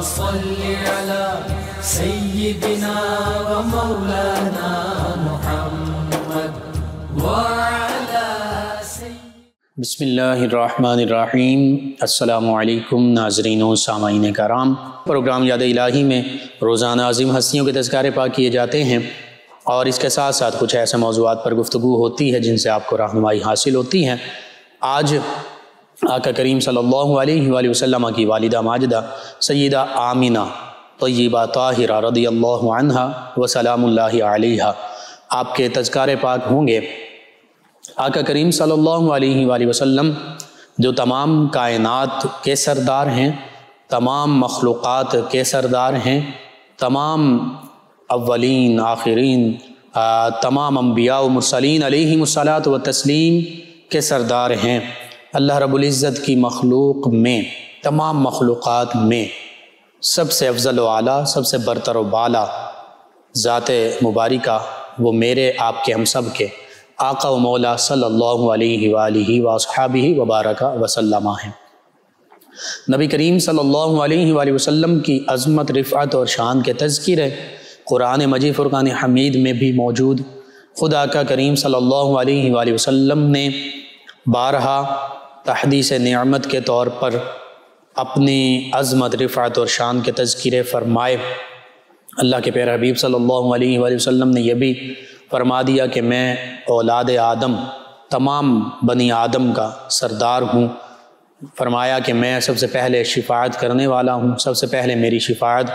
صل على سيدنا ومولانا محمد وعلى بسم اللہ الرحمن الرحیم۔ السلام علیکم ناظرین و سامعین کرام۔ پروگرام یاد الہی میں روزانہ عظیم ہستیوں کے تذکارے پاک کیے جاتے ہیں اور اس کے ساتھ ساتھ کچھ ایسے موضوعات پر گفتگو ہوتی ہے جن سے آپ کو رہنمائی حاصل ہوتی ہے۔ آج آقا کریم صلی اللہ علیہ وآلہ وسلم کی والدہ ماجدہ سیدہ آمینہ طیبہ طاہرہ رضی اللہ عنہا و سلام اللہ علیہا آپ کے تذکارے پاک ہوں گے۔ آقا کریم صلی اللہ علیہ وآلہ وسلم جو تمام کائنات کے سردار ہیں، تمام مخلوقات کے سردار ہیں، تمام اولین آخرین، تمام انبیاء و مرسلین علیہم الصلاۃ و تسلیم کے سردار ہیں۔ اللہ رب العزت کی مخلوق میں، تمام مخلوقات میں سب سے افضل و اعلیٰ، سب سے برتر و بالا ذات مبارکہ وہ میرے آپ کے ہم سب کے آقا و مولا صلی اللہ علیہ وآلہ وصحبہ وبارک وسلم ہیں۔ نبی کریم صلی اللہ علیہ وآلہ وسلم کی عظمت، رفعت اور شان کے تذکرے قرآن مجید فرقان حمید میں بھی موجود۔ خود آقا کریم صلی اللہ علیہ وآلہ وسلم نے بارہا تحدیث نعمت کے طور پر اپنی عظمت، رفعت اور شان کے تذکرے فرمائے۔ اللہ کے پیارے حبیب صلی اللہ علیہ وآلہ وسلم نے یہ بھی فرما دیا کہ میں اولاد آدم، تمام بنی آدم کا سردار ہوں۔ فرمایا کہ میں سب سے پہلے شفاعت کرنے والا ہوں، سب سے پہلے میری شفاعت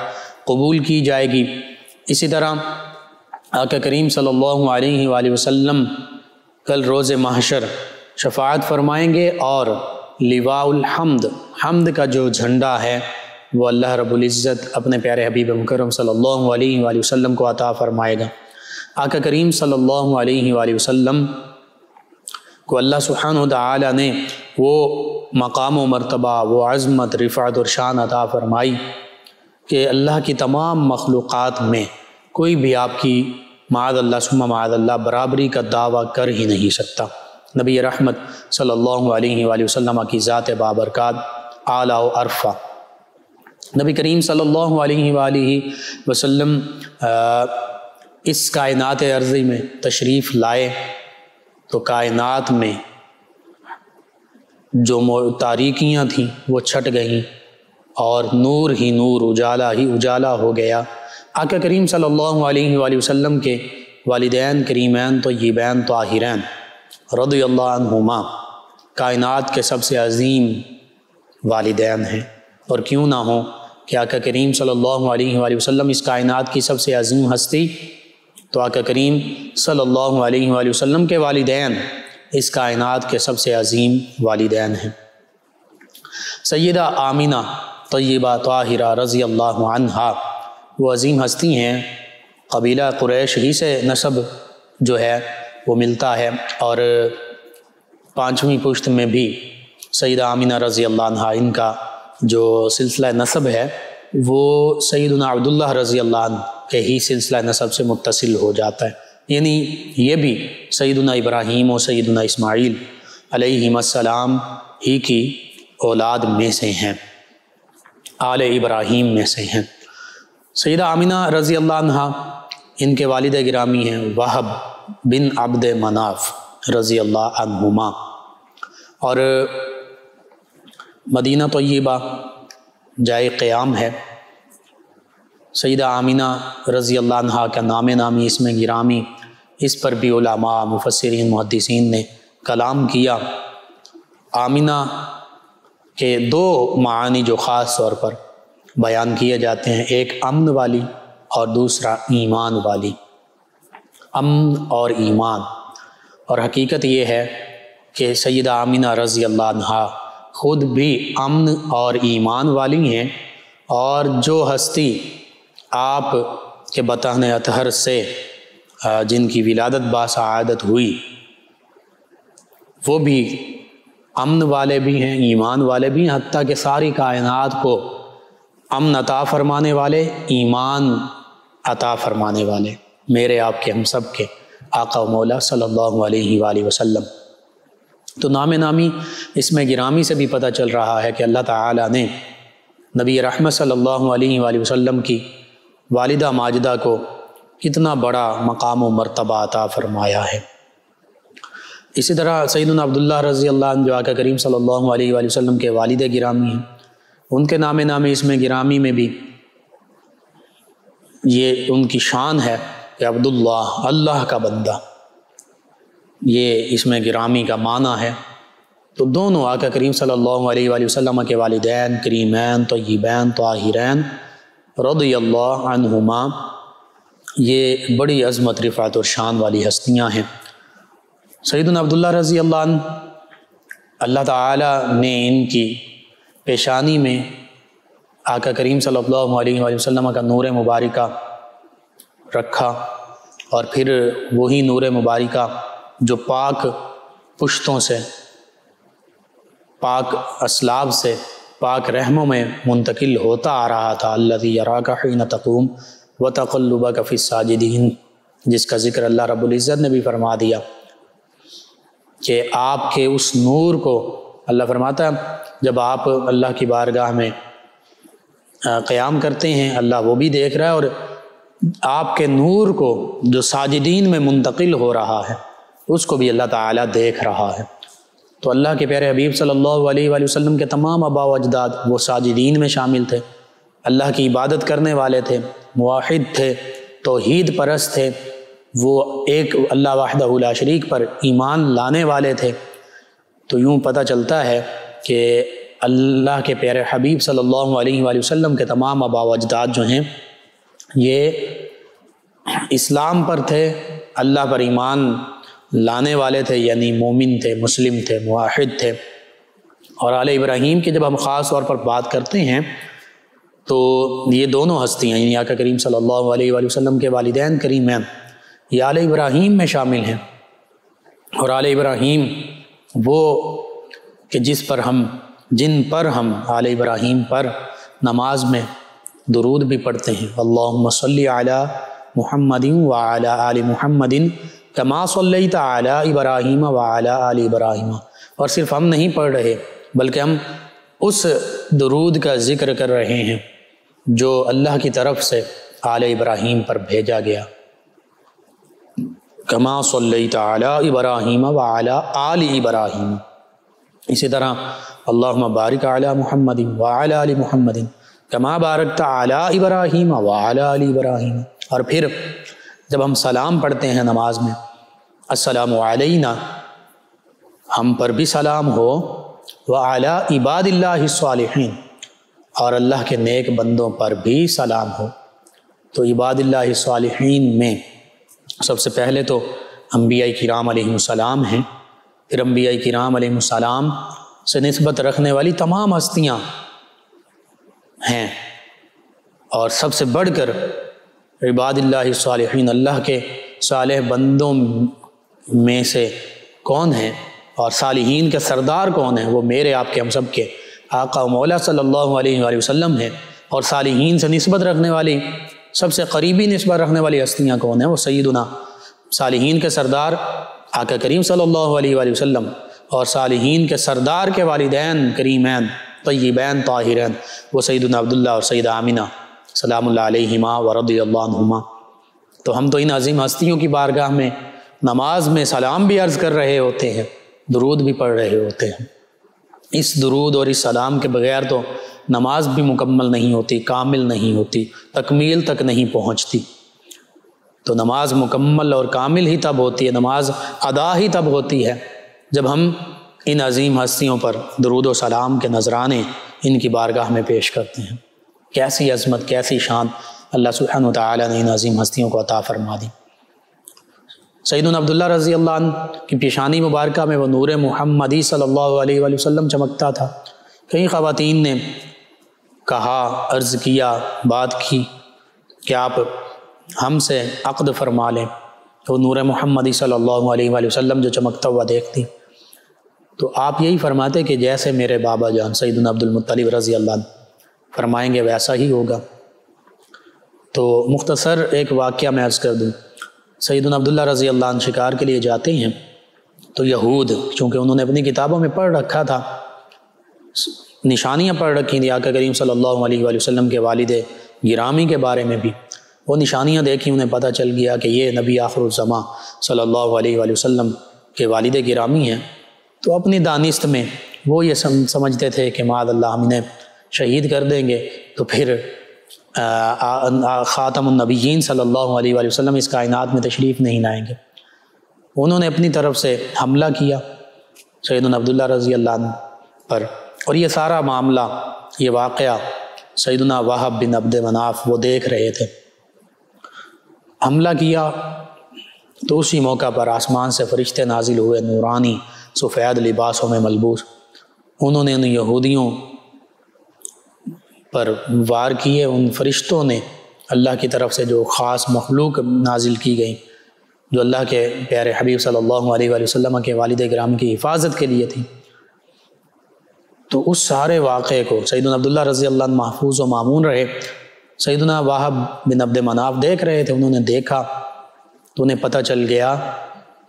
قبول کی جائے گی۔ اسی طرح آقا کریم صلی اللہ علیہ وآلہ وسلم کل روز محشر شفاعت فرمائیں گے اور لواء الحمد، حمد کا جو جھنڈا ہے وہ اللہ رب العزت اپنے پیارے حبیب مکرم صلی اللہ علیہ وآلہ وسلم کو عطا فرمائے گا۔ آقا کریم صلی اللہ علیہ وآلہ وسلم کو اللہ سبحانہ وتعالی نے وہ مقام و مرتبہ، وہ عظمت، رفعت اور شان عطا فرمائی کہ اللہ کی تمام مخلوقات میں کوئی بھی آپ کی معاذ اللہ ثم معاذ اللہ برابری کا دعویٰ کر ہی نہیں سکتا۔ نبی رحمت صلی اللہ علیہ وآلہ وسلم کی ذات بابرکات اعلیٰ و عرفہ۔ نبی کریم صلی اللہ علیہ وآلہ وسلم اس کائنات ارضی میں تشریف لائے تو کائنات میں جو تاریکیاں تھیں وہ چھٹ گئیں اور نور ہی نور، اجالا ہی اجالا ہو گیا۔ آقا کریم صلی اللہ علیہ وآلہ وسلم کے والدین کریمین طیبین طاہرین رضی اللہ عنہما کائنات کے سب سے عظیم والدین ہیں، اور کیوں نہ ہو کہ آقا کریم صلی اللہ علیہ وآلہ وسلم اس کائنات کی سب سے عظیم ہستی، تو آقا کریم صلی اللہ علیہ وآلہ وسلم کے والدین اس کائنات کے سب سے عظیم والدین ہیں۔ سیدہ آمینہ طیبہ طاہرہ رضی اللہ عنہا وہ عظیم ہستی ہیں، قبیلہ قریش ہی سے نسب جو ہے وہ ملتا ہے، اور پانچویں پشت میں بھی سیدہ آمینہ رضی اللہ عنہا ان کا جو سلسلہ نسب ہے وہ سیدنا عبداللہ رضی اللہ عنہ کے ہی سلسلہ نسب سے متصل ہو جاتا ہے، یعنی یہ بھی سیدنا ابراہیم و سیدنا اسماعیل علیہم السلام ہی کی اولاد میں سے ہیں، آل ابراہیم میں سے ہیں۔ سیدہ آمینہ رضی اللہ عنہا ان کے والد گرامی ہیں وہب بن عبد مناف رضی اللہ عنہما، اور مدینہ طیبہ جائے قیام ہے۔ سیدہ آمینہ رضی اللہ عنہا کا نام نامی اس میں گرامی، اس پر بھی علماء، مفسرین، محدثین نے کلام کیا۔ آمینہ کے دو معانی جو خاص طور پر بیان کیے جاتے ہیں، ایک امن والی اور دوسرا ایمان والی، امن اور ایمان۔ اور حقیقت یہ ہے کہ سیدہ آمینہ رضی اللہ عنہا خود بھی امن اور ایمان والی ہیں، اور جو ہستی آپ کے بطن اطہر سے جن کی ولادت باسعادت ہوئی وہ بھی امن والے بھی ہیں، ایمان والے بھی ہیں، حتیٰ کہ ساری کائنات کو امن عطا فرمانے والے، ایمان عطا فرمانے والے میرے آپ کے ہم سب کے آقا و مولا صلی اللہ علیہ وآلہ وسلم۔ تو نام نامی اس میں گرامی سے بھی پتہ چل رہا ہے کہ اللہ تعالیٰ نے نبی رحمت صلی اللہ علیہ وآلہ وسلم کی والدہ ماجدہ کو کتنا بڑا مقام و مرتبہ عطا فرمایا ہے۔ اسی طرح سیدنا عبداللہ رضی اللہ عنہ جو آقا کریم صلی اللہ علیہ وآلہ وسلم کے والد گرامی ہیں، ان کے نام اس میں گرامی میں بھی یہ ان کی شان ہے کہ عبداللہ، اللہ کا بندہ، یہ اس میں گرامی کا معنی ہے۔ تو دونوں آقا کریم صلی اللہ علیہ وآلہ وسلم کے والدین کریمین طیبین طاہرین رضی اللہ عنہما، یہ بڑی عظمت، رفعت اور شان والی ہستیاں ہیں۔ سیدنا عبداللہ رضی اللہ عنہ، اللہ تعالیٰ نے ان کی پیشانی میں آقا کریم صلی اللہ علیہ وآلہ وسلم کا نور مبارکہ رکھا، اور پھر وہی نور مبارکہ جو پاک پشتوں سے، پاک اسلاب سے، پاک رحموں میں منتقل ہوتا آ رہا تھا، الذی یراک حین تقوم وتقلبک فی الساجدین، جس کا ذکر اللہ رب العزت نے بھی فرما دیا کہ آپ کے اس نور کو، اللہ فرماتا ہے جب آپ اللہ کی بارگاہ میں قیام کرتے ہیں، اللہ وہ بھی دیکھ رہا ہے، اور آپ کے نور کو جو ساجدین میں منتقل ہو رہا ہے اس کو بھی اللہ تعالیٰ دیکھ رہا ہے۔ تو اللہ کے پیارے حبیب صلی اللہ علیہ وآلہ وسلم کے تمام آباء و اجداد وہ ساجدین میں شامل تھے، اللہ کی عبادت کرنے والے تھے، موحد تھے، توحید پرست تھے، وہ ایک اللہ وحدہ لا شریک پر ایمان لانے والے تھے۔ تو یوں پتہ چلتا ہے کہ اللہ کے پیارے حبیب صلی اللہ علیہ وآلہ وسلم کے تمام آباء و اجداد جو ہیں یہ اسلام پر تھے، اللہ پر ایمان لانے والے تھے، یعنی مومن تھے، مسلم تھے، موحد تھے۔ اور آل ابراہیم کی جب ہم خاص طور پر بات کرتے ہیں تو یہ دونوں ہستیاں، یعنی آقا کریم صلی اللہ علیہ وآلہ وسلم کے والدین کریمین، یہ آل ابراہیم میں شامل ہیں۔ اور آل ابراہیم وہ کہ جن پر ہم آل ابراہیم پر نماز میں درود بھی پڑھتے ہیں، اللہم صلی علی محمد وعلی آل محمد کما صلیت علی ابراہیم وعلی آل ابراہیم۔ اور صرف ہم نہیں پڑھ رہے بلکہ ہم اس درود کا ذکر کر رہے ہیں جو اللہ کی طرف سے آل ابراہیم پر بھیجا گیا، کما صلیت علی ابراہیم وعلی آل ابراہیم۔ اسی طرح اللہم بارک علی محمد وعلی آل محمد کما بارکت علی ابراہیم وعلی آل ابراہیم۔ اور پھر جب ہم سلام پڑھتے ہیں نماز میں، السلام علینا، ہم پر بھی سلام ہو، وعلی عباد اللہ الصالحین، اور اللہ کے نیک بندوں پر بھی سلام ہو۔ تو عباد اللہ الصالحین میں سب سے پہلے تو انبیاء کرام علیہ السلام ہیں، پھر انبیاء کرام علیہ السلام سے نسبت رکھنے والی تمام ہستیاں ہیں، اور سب سے بڑھ کر عباد اللہ الصالحین، اللہ کے صالح بندوں میں سے کون ہیں اور صالحین کے سردار کون ہیں؟ وہ میرے آپ کے ہم سب کے آقا و مولا صلی اللہ علیہ وآلہ وسلم ہیں۔ اور صالحین سے نسبت رکھنے والی، سب سے قریبی نسبت رکھنے والی ہستیاں کون ہیں؟ وہ سیدنا صالحین کے سردار آقا کریم صلی اللہ علیہ وآلہ وسلم، اور صالحین کے سردار کے والدین کریمین طیبین طاہرین، وہ سیدنا عبداللہ اور سیدہ آمینہ سلام اللہ علیہما ورضی اللہ عنہما۔ تو ہم تو ان عظیم ہستیوں کی بارگاہ میں نماز میں سلام بھی عرض کر رہے ہوتے ہیں، درود بھی پڑھ رہے ہوتے ہیں۔ اس درود اور اس سلام کے بغیر تو نماز بھی مکمل نہیں ہوتی، کامل نہیں ہوتی، تکمیل تک نہیں پہنچتی۔ تو نماز مکمل اور کامل ہی تب ہوتی ہے، نماز ادا ہی تب ہوتی ہے جب ہم ان عظیم ہستیوں پر درود و سلام کے نذرانے ان کی بارگاہ میں پیش کرتے ہیں۔ کیسی عظمت، کیسی شان اللہ سبحانہ وتعالی نے ان عظیم ہستیوں کو عطا فرما دی۔ سیدنا عبداللہ رضی اللہ عنہ کی پیشانی مبارکہ میں وہ نور محمدی صلی اللہ علیہ وآلہ وسلم چمکتا تھا۔ کئی خواتین نے کہا، عرض کیا، بات کی کہ آپ ہم سے عقد فرما لیں، تو نور محمدی صلی اللہ علیہ وآلہ وسلم جو چمکتا ہوا دیکھتی تو آپ یہی فرماتے کہ جیسے میرے بابا جان سیدنا عبد المطلب رضی اللہ عنہ فرمائیں گے ویسا ہی ہوگا۔ تو مختصر ایک واقعہ میں عرض کر دوں۔ سیدنا عبداللہ رضی اللہ عنہ شکار کے لیے جاتے ہیں تو یہود، چونکہ انہوں نے اپنی کتابوں میں پڑھ رکھا تھا نشانیاں پڑھ رکھی تھیں آقا کریم صلی اللہ علیہ وآلہ وسلم کے والد گرامی کے بارے میں بھی، وہ نشانیاں دیکھی، انہیں پتہ چل گیا کہ یہ نبی آخر الزماں صلی اللہ علیہ وآلہ وسلم کے والد گرامی ہیں۔ تو اپنی دانست میں وہ یہ سمجھتے تھے کہ معاذ اللہ ہم انہیں شہید کر دیں گے تو پھر خاتم النبیین صلی اللہ علیہ وآلہ وسلم اس کائنات میں تشریف نہیں لائیں گے۔ انہوں نے اپنی طرف سے حملہ کیا سیدنا عبداللہ رضی اللہ عنہ پر، اور یہ سارا معاملہ، یہ واقعہ سیدنا وہب بن عبد مناف وہ دیکھ رہے تھے۔ حملہ کیا تو اسی موقع پر آسمان سے فرشتے نازل ہوئے، نورانی سفید لباسوں میں ملبوس، انہوں نے ان یہودیوں پر وار کیے۔ ان فرشتوں نے اللہ کی طرف سے جو خاص مخلوق نازل کی گئی، جو اللہ کے پیارے حبیب صلی اللہ علیہ وآلہ وسلم کے والد گرامی کی حفاظت کے لیے تھی، تو اس سارے واقعے کو سیدنا عبداللہ رضی اللہ عنہ محفوظ و مامون رہے۔ سیدنا وہب بن عبد مناف دیکھ رہے تھے، انہوں نے دیکھا تو انہیں پتہ چل گیا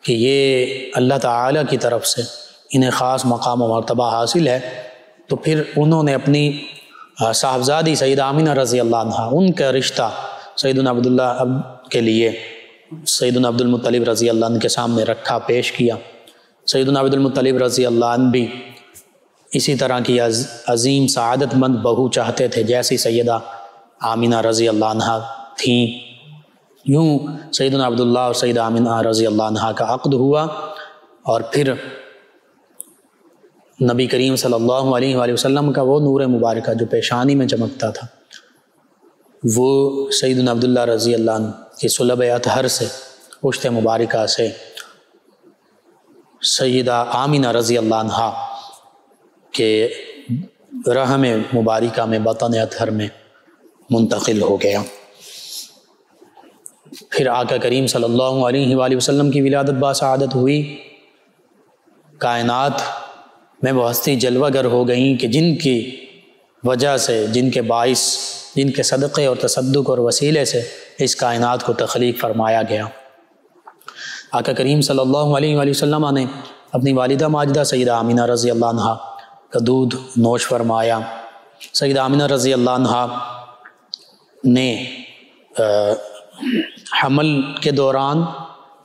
کہ یہ اللہ تعالیٰ کی طرف سے انہیں خاص مقام و مرتبہ حاصل ہے۔ تو پھر انہوں نے اپنی صاحبزادی سیدہ آمینہ رضی اللہ عنہ، ان کا رشتہ سیدنا عبداللہ کے لیے سیدنا عبد المطلب رضی اللہ عنہ کے سامنے رکھا، پیش کیا۔ سیدنا عبد المطلب رضی اللہ عنہ بھی اسی طرح کی عظیم سعادت مند بہو چاہتے تھے جیسی سیدہ آمینہ رضی اللہ عنہ تھیں۔ یوں سیدنا عبداللہ اور سیدہ آمینہ رضی اللہ عنہ کا عقد ہوا، اور پھر نبی کریم صلی اللہ علیہ وآلہ وسلم کا وہ نور مبارکہ جو پیشانی میں چمکتا تھا، وہ سیدنا عبداللہ رضی اللہ عنہ کی صلب اطہر سے، پشت مبارکہ سے سیدہ آمینہ رضی اللہ عنہ کے رحم مبارکہ میں، بطن اطہر میں منتقل ہو گیا۔ پھر آقا کریم صلی اللہ علیہ وآلہ وسلم کی ولادت باسعادت ہوئی۔ کائنات میں وہ ہستی جلوہ گر ہو گئیں کہ جن کی وجہ سے، جن کے باعث، جن کے صدقے اور تصدق اور وسیلے سے اس کائنات کو تخلیق فرمایا گیا۔ آقا کریم صلی اللہ علیہ وآلہ وسلم نے اپنی والدہ ماجدہ سیدہ آمینہ رضی اللہ عنہ کا دودھ نوش فرمایا۔ سیدہ آمینہ رضی اللہ عنہ نے حمل کے دوران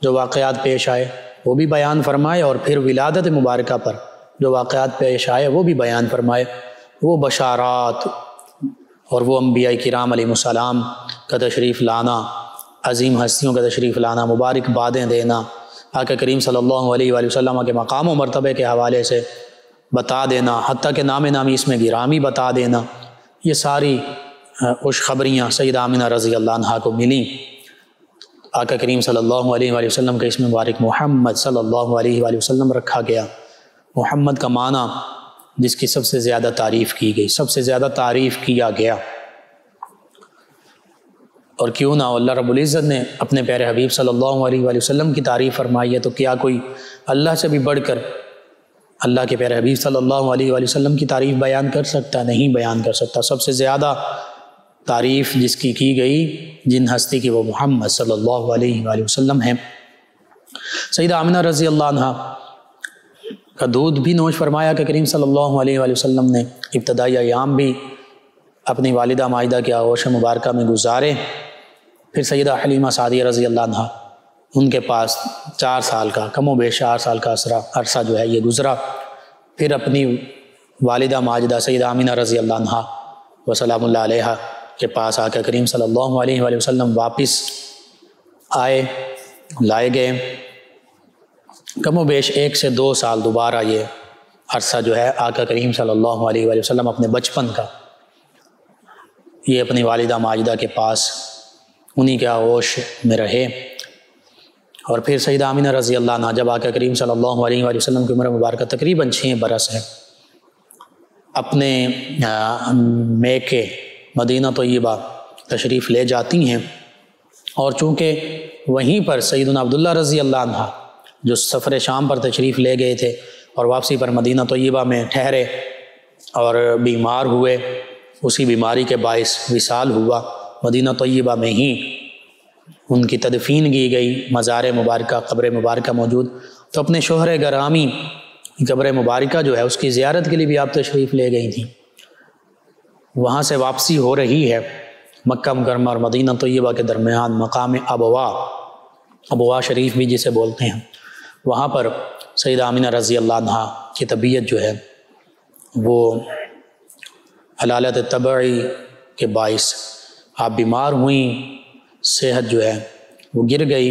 جو واقعات پیش آئے وہ بھی بیان فرمائے، اور پھر ولادت مبارکہ پر جو واقعات پیش آئے وہ بھی بیان فرمائے۔ وہ بشارات اور وہ انبیاء کرام علیہ السلام کا تشریف لانا، عظیم ہستیوں کا تشریف لانا، مبارک بادیں دینا، آقا کریم صلی اللہ علیہ وآلہ وسلم کے مقام و مرتبے کے حوالے سے بتا دینا، حتیٰ کہ نام نامی اس میں گرامی بتا دینا، یہ ساری خوشخبریاں سیدہ آمینہ رضی اللہ عنہ کو ملیں۔ آقا کریم صلی اللہ علیہ وآلہ وسلم کا اسم مبارک محمد صلی اللہ علیہ وآلہ وسلم رکھا گیا۔ محمد کا معنی جس کی سب سے زیادہ تعریف کی گئی، سب سے زیادہ تعریف کیا گیا۔ اور کیوں نہ اللہ رب العزت نے اپنے پیارے حبیب صلی اللہ علیہ وآلہ وسلم کی تعریف فرمائی ہے، تو کیا کوئی اللہ سے بھی بڑھ کر اللہ کے پیارے حبیب صلی اللہ علیہ وآلہ وسلم کی تعریف بیان کر سکتا؟ نہیں بیان کر سکتا۔ سب سے زیادہ تعریف جس کی گئی، جن ہستی کی، وہ محمد صلی اللہ علیہ وآلہ وسلم ہیں۔ سیدہ آمینہ رضی اللہ عنہ کا دودھ بھی نوش فرمایا کہ کریم صلی اللہ علیہ وآلہ وسلم نے ابتدائی ایام بھی اپنی والدہ ماجدہ کے آغوش مبارکہ میں گزارے۔ پھر سیدہ حلیمہ سعدیہ رضی اللہ عنہ، ان کے پاس 4 سال کا، کم و بیش 4 سال کا عرصہ جو ہے یہ گزرا۔ پھر اپنی والدہ ماجدہ سیدہ آمینہ رضی اللہ عنہ وسلام اللہ علیہ کے پاس آقا کریم صلی اللہ علیہ وآلہ وسلم واپس آئے، لائے گئے۔ کم و بیش 1 سے 2 سال دوبارہ یہ عرصہ جو ہے آقا کریم صلی اللہ علیہ وآلہ وسلم اپنے بچپن کا یہ اپنی والدہ ماجدہ کے پاس انہی کے آغوش میں رہے۔ اور پھر سیدہ آمینہ رضی اللہ عنہ جب آقا کریم صلی اللہ علیہ وآلہ وسلم کی عمر مبارکہ تقریباً 6 برس ہے، اپنے میکے مدینہ طیبہ تشریف لے جاتی ہیں۔ اور چونکہ وہیں پر سیدنا عبداللہ رضی اللہ عنہ جو سفر شام پر تشریف لے گئے تھے اور واپسی پر مدینہ طیبہ میں ٹھہرے اور بیمار ہوئے، اسی بیماری کے باعث وصال ہوا، مدینہ طیبہ میں ہی ان کی تدفین کی گئی، مزار مبارکہ، قبر مبارکہ موجود۔ تو اپنے شوہر گرامی قبر مبارکہ جو ہے اس کی زیارت کے لیے بھی آپ تشریف لے گئی تھیں۔ وہاں سے واپسی ہو رہی ہے مکہ مکرمہ اور مدینہ طیبہ کے درمیان مقام ابوا شریف بھی جسے بولتے ہیں، وہاں پر سیدہ آمینہ رضی اللہ عنہا کی طبیعت جو ہے وہ حلالت طبعی کے باعث آپ بیمار ہوئیں، صحت جو ہے وہ گر گئی،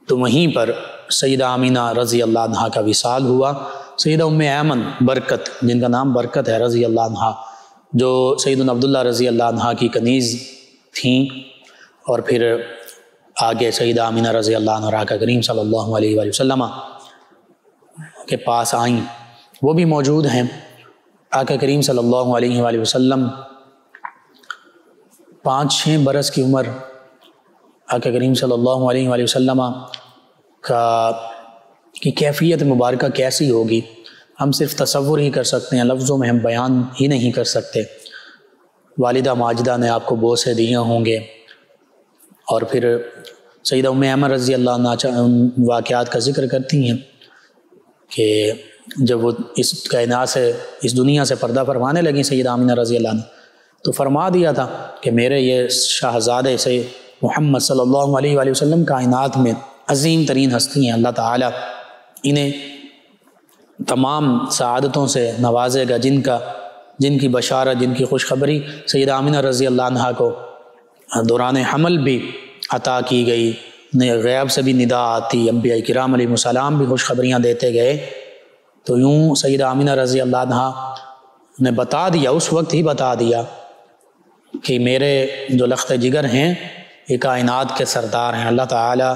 تو وہیں پر سیدہ آمینہ رضی اللہ عنہا کا وصال ہوا۔ سیدہ ام ایمن برکت، جن کا نام برکت ہے رضی اللہ عنہا، جو سیدنا عبداللہ رضی اللہ عنہا کی کنیز تھیں، اور پھر آگے سیدہ آمینہ رضی اللہ عنہ آقا کریم صلی اللہ علیہ وآلہ وسلم کے پاس آئیں، وہ بھی موجود ہیں۔ آقا کریم صلی اللہ علیہ وآلہ وسلم 5-6 برس کی عمر آقا کریم صلی اللہ علیہ وآلہ وسلم کی کیفیت مبارکہ کیسی ہوگی ہم صرف تصور ہی کر سکتے ہیں، لفظوں میں ہم بیان ہی نہیں کر سکتے۔ والدہ ماجدہ نے آپ کو بوسے دیے ہوں گے، اور پھر سیدہ ام ایمن رضی اللہ عنہ واقعات کا ذکر کرتی ہیں کہ جب وہ اس کائنات سے، اس دنیا سے پردہ فرمانے لگیں سیدہ آمینہ رضی اللہ عنہ، تو فرما دیا تھا کہ میرے یہ شاہزادے سے محمد صلی اللہ علیہ وآلہ وسلم کائنات میں عظیم ترین ہستی ہیں، اللہ تعالیٰ انہیں تمام سعادتوں سے نوازے گا، جن کی بشارت، جن کی خوشخبری سیدہ آمینہ رضی اللہ عنہ کو دوران حمل بھی عطا کی گئی، غیب سے بھی ندا آتی، انبیاء کرام علیہ السلام بھی خوشخبریاں دیتے گئے۔ تو یوں سیدہ آمینہ رضی اللہ عنہ نے بتا دیا، اس وقت ہی بتا دیا کہ میرے جو لخت جگر ہیں یہ کائنات کے سردار ہیں، اللہ تعالیٰ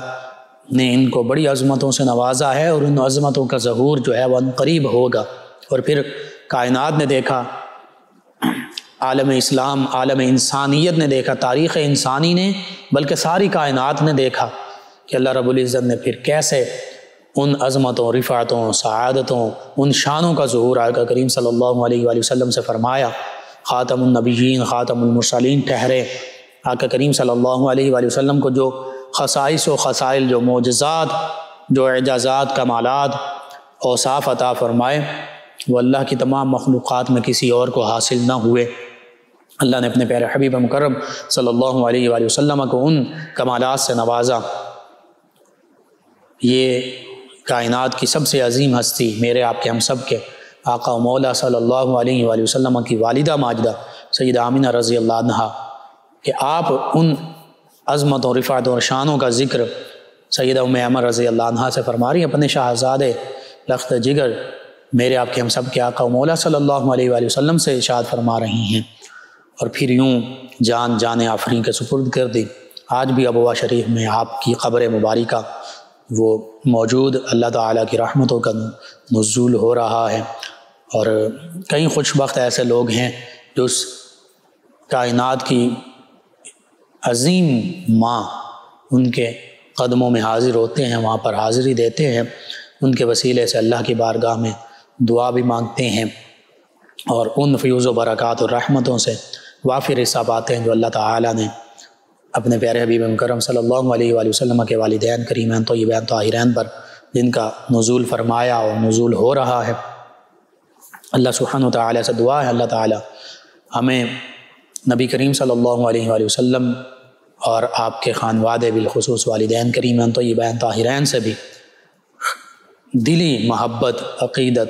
نے ان کو بڑی عظمتوں سے نوازا ہے، اور ان عظمتوں کا ظہور جو ہے وہ عنقریب ہوگا۔ اور پھر کائنات نے دیکھا، عالم اسلام، عالم انسانیت نے دیکھا، تاریخ انسانی نے، بلکہ ساری کائنات نے دیکھا کہ اللہ رب العزت نے پھر کیسے ان عظمتوں، رفعتوں، سعادتوں، ان شانوں کا ظہور آقا کریم صلی اللہ علیہ وآلہ وسلم سے فرمایا۔ خاتم النبیین، خاتم المرسلین ٹھہرے آقا کریم صلی اللہ علیہ وآلہ وسلم کو جو خصائص و خصائل، جو معجزات، جو اعجازات، کمالات، اوصاف عطا فرمائے، وہ اللہ کی تمام مخلوقات میں کسی اور کو حاصل نہ ہوئے۔ اللہ نے اپنے پیارے حبیب مکرم صلی اللہ علیہ وآلہ وسلم کو ان کمالات سے نوازا۔ یہ کائنات کی سب سے عظیم ہستی، میرے آپ کے، ہم سب کے آقا و مولا صلی اللہ علیہ وآلہ وسلم کی والدہ ماجدہ سیدہ آمینہ رضی اللہ عنہا، کہ آپ ان عظمتوں، رفعتوں اور شانوں کا ذکر سیدہ ام ایمن رضی اللہ عنہا سے فرما رہی ہیں، اپنے شاہزادے لخت جگر میرے آپ کے، ہم سب کے آقا و مولا صلی اللہ علیہ وآلہ وسلم سے ارشاد فرما رہی ہیں، اور پھر یوں جان آفرین کے سپرد کر دی۔ آج بھی ابوا شریف میں آپ کی قبر مبارکہ وہ موجود، اللہ تعالیٰ کی رحمتوں کا نزول ہو رہا ہے، اور کئی خوش بخت ایسے لوگ ہیں جو اس کائنات کی عظیم ماں ان کے قدموں میں حاضر ہوتے ہیں، وہاں پر حاضری دیتے ہیں، ان کے وسیلے سے اللہ کی بارگاہ میں دعا بھی مانگتے ہیں، اور ان فیوز و برکات اور رحمتوں سے وافر حصہ پاتے ہیں جو اللہ تعالیٰ نے اپنے پیارے حبیب مکرم صلی اللہ علیہ وآلہ وسلم کے والدین کریمین طیبین طاہرین پر جن کا نزول فرمایا اور نزول ہو رہا ہے۔ اللہ سبحانہ وتعالی سے دعا ہے اللہ تعالیٰ ہمیں نبی کریم صلی اللہ علیہ وآلہ وسلم اور آپ کے خانوادے بالخصوص والدین کریمین طیبین طاہرین سے بھی دلی محبت، عقیدت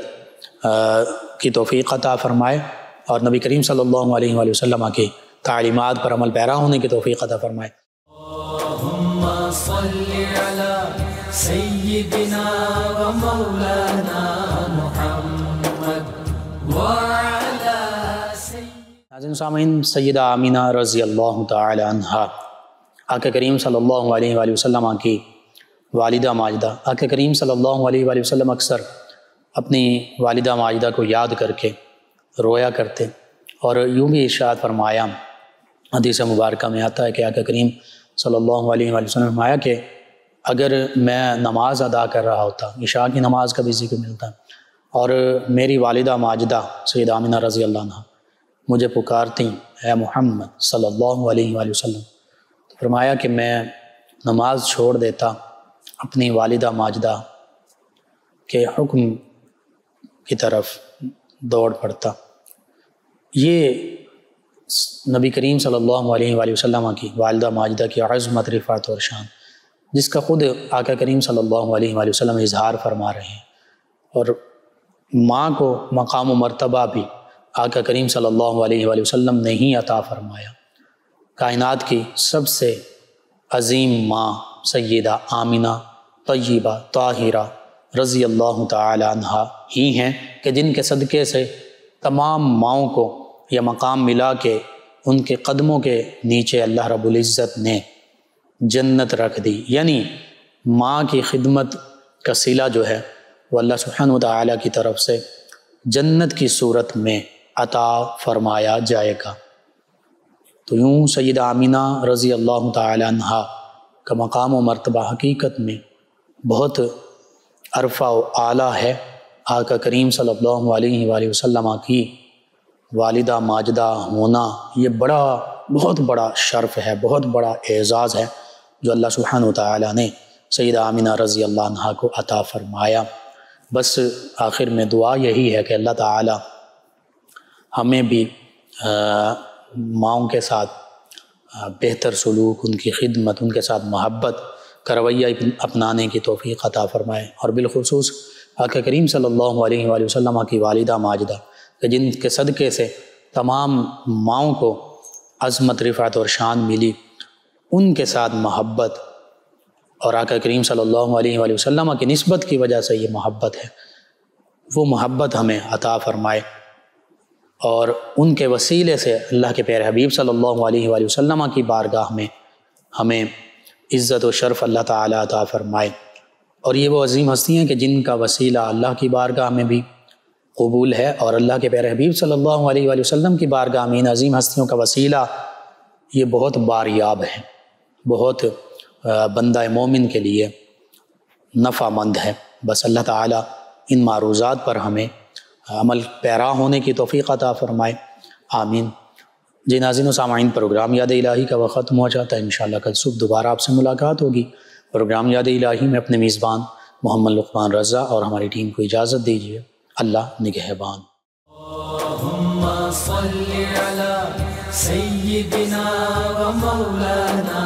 کی توفیق عطا فرمائے، اور نبی کریم صلی اللہ علیہ وآلہ وسلم کی تعلیمات پر عمل پیرا ہونے کی توفیق عطا فرمائے۔ اللہم صلی علی سیدنا و مولانا محمد وعلی ناظرین سامعین، سیدہ آمینہ رضی اللہ تعالی عنہا آقا کریم صلی اللہ علیہ وآلہ وسلم کی والدہ ماجدہ، آقا کریم صلی اللہ علیہ وآلہ وسلم اکثر اپنی والدہ ماجدہ کو یاد کر کے رویا کرتے، اور یوں بھی ارشاد فرمایا، حدیث مبارکہ میں آتا ہے کہ آقا کریم صلی اللہ علیہ وآلہ وسلم نے فرمایا کہ اگر میں نماز ادا کر رہا ہوتا، عشاء کی نماز کا بھی ذکر ملتا ہے، اور میری والدہ ماجدہ سیدہ آمینہ رضی اللہ عنہ مجھے پکارتی اے محمد صلی اللہ علیہ وآلہ وسلم، تو فرمایا کہ میں نماز چھوڑ دیتا، اپنی والدہ ماجدہ کے حکم کی طرف دوڑ پڑتا، یہ نبی کریم صلی اللہ علیہ وآلہ وسلم کی والدہ ماجدہ کی عظمت، رفعت اور شان، جس کا خود آقا کریم صلی اللہ علیہ وآلہ وسلم اظہار فرما رہے ہیں، اور ماں کو مقام و مرتبہ بھی آقا کریم صلی اللہ علیہ وآلہ وسلم نے ہی عطا فرمایا۔ کائنات کی سب سے عظیم ماں سیدہ آمنہ طیبہ طاہرہ رضی اللہ تعالی عنہا ہی ہیں کہ جن کے صدقے سے تمام ماؤں کو یہ مقام ملا کہ ان کے قدموں کے نیچے اللہ رب العزت نے جنت رکھ دی۔ یعنی ماں کی خدمت کا صلہ جو ہے وہ اللہ سبحانہ وتعالی کی طرف سے جنت کی صورت میں عطا فرمایا جائے گا۔ تو یوں سیدہ آمنہ رضی اللہ تعالی عنہا کا مقام و مرتبہ حقیقت میں بہت عرفہ و اعلیٰ ہے۔ آقا کریم صلی اللہ علیہ وآلہ وسلم کی والدہ ماجدہ ہونا یہ بہت بڑا شرف ہے، بہت بڑا اعزاز ہے جو اللہ سبحانہ وتعالی نے سیدہ آمنہ رضی اللہ عنہا کو عطا فرمایا۔ بس آخر میں دعا یہی ہے کہ اللہ تعالی ہمیں بھی ماؤں کے ساتھ بہتر سلوک، ان کی خدمت، ان کے ساتھ محبت کا رویہ اپنانے کی توفیق عطا فرمائے، اور بالخصوص آقا کریم صلی اللہ علیہ وآلہ وسلم کی والدہ ماجدہ کہ جن کے صدقے سے تمام ماؤں کو عظمت، رفعت اور شان ملی، ان کے ساتھ محبت، اور آقا کریم صلی اللہ علیہ وآلہ وسلم کی نسبت کی وجہ سے یہ محبت ہے، وہ محبت ہمیں عطا فرمائے، اور ان کے وسیلے سے اللہ کے پیارے حبیب صلی اللہ علیہ وآلہ وسلم کی بارگاہ میں ہمیں عزت و شرف اللہ تعالی عطا فرمائے۔ اور یہ وہ عظیم ہستی ہیں کہ جن کا وسیلہ اللہ کی بارگاہ میں بھی قبول ہے، اور اللہ کے پیارے حبیب صلی اللہ علیہ وآلہ وسلم کی بارگاہ میں ان عظیم ہستیوں کا وسیلہ یہ بہت باریاب ہے، بہت بندہ مومن کے لیے نفع مند ہے۔ بس اللہ تعالی ان معروضات پر ہمیں عمل پیرا ہونے کی توفیق عطا فرمائے، آمین۔ جی ناظرین و سامعین، پروگرام یاد الہی کا وقت ختم ہو جاتا ہے۔ انشاءاللہ کل صبح دوبارہ آپ سے ملاقات ہوگی۔ پروگرام یاد الہی میں اپنے میزبان محمد لقمان رضا اور ہماری ٹیم کو اجازت دیجیے۔ اللہ نگہبان۔ اللہم صل علی سیدنا و مولانا